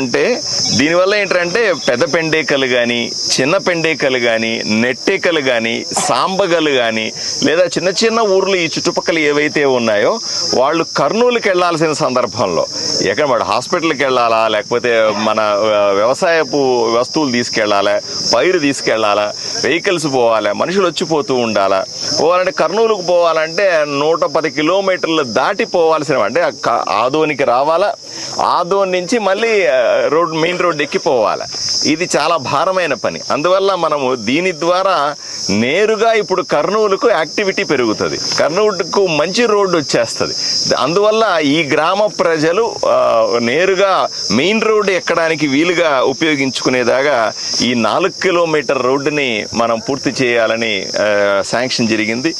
అంటే దీనివల్ల ఏంటంటే పెద్ద పెండేకలు కానీ చిన్న పెండేకలు కానీ నెట్టేకలు కానీ సాంబగలు కానీ లేదా చిన్న చిన్న ఊర్లు ఈ చుట్టుపక్కల ఏవైతే ఉన్నాయో వాళ్ళు కర్నూలుకి వెళ్లాల్సిన సందర్భంలో ఎక్కడ వాడు హాస్పిటల్కి వెళ్ళాలా, లేకపోతే మన వ్యవసాయపు వస్తువులు తీసుకెళ్లాలా, పైరు తీసుకెళ్లాలా, వెహికల్స్ పోవాలా, మనుషులు వచ్చిపోతూ ఉండాలా. పోవాలంటే కర్నూలుకు పోవాలంటే 110 కిలోమీటర్లు దాటి పోవాల్సిన, అంటే ఆదోనికి రావాలా, ఆదోన్ నుంచి మళ్ళీ మెయిన్ రోడ్ ఎక్కిపోవాలి. ఇది చాలా భారమైన పని. అందువల్ల మనము దీని ద్వారా నేరుగా ఇప్పుడు కర్నూలుకు యాక్టివిటీ పెరుగుతుంది, కర్నూలుకు మంచి రోడ్డు వచ్చేస్తుంది. అందువల్ల ఈ గ్రామ ప్రజలు నేరుగా మెయిన్ రోడ్డు ఎక్కడానికి వీలుగా ఉపయోగించుకునేదాగా ఈ 4 కిలోమీటర్ రోడ్డుని మనం పూర్తి చేయాలని శాంక్షన్ జరిగింది.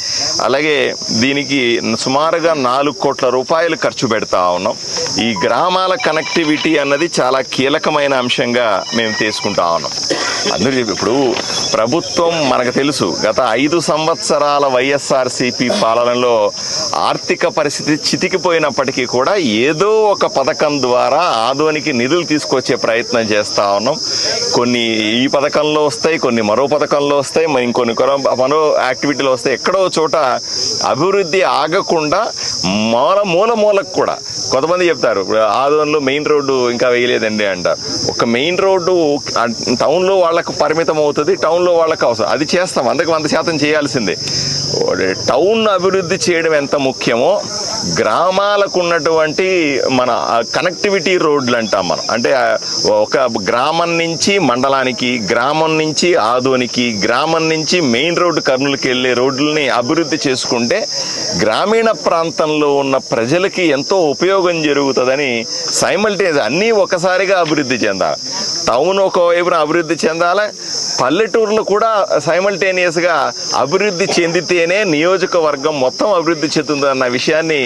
అలాగే దీనికి సుమారుగా 4 కోట్ల రూపాయలు ఖర్చు పెడతా ఉన్నాం. ఈ గ్రామాల కనెక్టివిటీ అన్నది చాలా కీలకమైన అంశంగా మేము తీసుకుంటా ఉన్నాం. అందరూ ఇప్పుడు ప్రభుత్వం మనకు తెలుసు, గత 5 సంవత్సరాల వైఎస్ఆర్సీపీ పాలనలో ఆర్థిక పరిస్థితి చితికిపోయినప్పటికీ కూడా ఏదో ఒక పథకం ద్వారా ఆదోనికి నిధులు తీసుకొచ్చే ప్రయత్నం చేస్తా ఉన్నాం. కొన్ని ఈ పథకంలో వస్తాయి, కొన్ని మరో పథకంలో వస్తాయి, ఇంకొన్ని మరో యాక్టివిటీలో వస్తాయి. ఎక్కడో చోట అభివృద్ధి ఆగకుండా మూలకు కూడా కొంతమంది చెప్తారు ఆదోన్లో మెయిన్ రోడ్డు ఇంకా వేయలేదండి అంటారు. ఒక మెయిన్ రోడ్డు టౌన్లో వాళ్ళకు పరిమితం అవుతుంది, టౌన్లో వాళ్ళకు అవసరం, అది చేస్తాం, 100% చేయాల్సిందే. టౌన్ అభివృద్ధి చేయడం ఎంత ముఖ్యమో గ్రామాలకు ఉన్నటువంటి మన కనెక్టివిటీ రోడ్లు అంటాం మనం. అంటే ఒక గ్రామం నుంచి మండలానికి, గ్రామం నుంచి ఆదోనికి, గ్రామం నుంచి మెయిన్ రోడ్డు కర్నూలుకి వెళ్ళే రోడ్లని అభివృద్ధి చేసుకుంటే గ్రామీణ ప్రాంతంలో ఉన్న ప్రజలకి ఎంతో ఉపయోగం జరుగుతుందని సైమల్టేనియస్ అన్నీ ఒకసారిగా అభివృద్ధి చెందాలి. టౌన్ ఒకవైపున అభివృద్ధి చెందాలి, పల్లెటూర్లు కూడా సైమల్టేనియస్గా అభివృద్ధి చెందితేనే నియోజకవర్గం మొత్తం అభివృద్ధి చెందుతుందన్న విషయాన్ని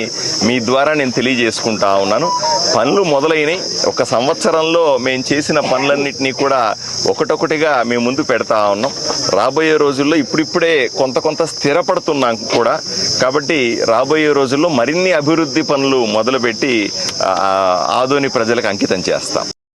మీ ద్వారా నేను తెలియజేసుకుంటా ఉన్నాను. పనులు మొదలైనవి. 1 సంవత్సరంలో మేము చేసిన పనులన్నింటినీ కూడా ఒకటొకటిగా మేము ముందు పెడతా ఉన్నాం. రాబోయే రోజుల్లో ఇప్పుడిప్పుడే కొంత స్థిరపడుతున్నాం కూడా. కాబట్టి రాబోయే రోజుల్లో మరిన్ని అభివృద్ధి పనులు మొదలుపెట్టి ఆదోని ప్రజలకు అంకితం చేస్తాం.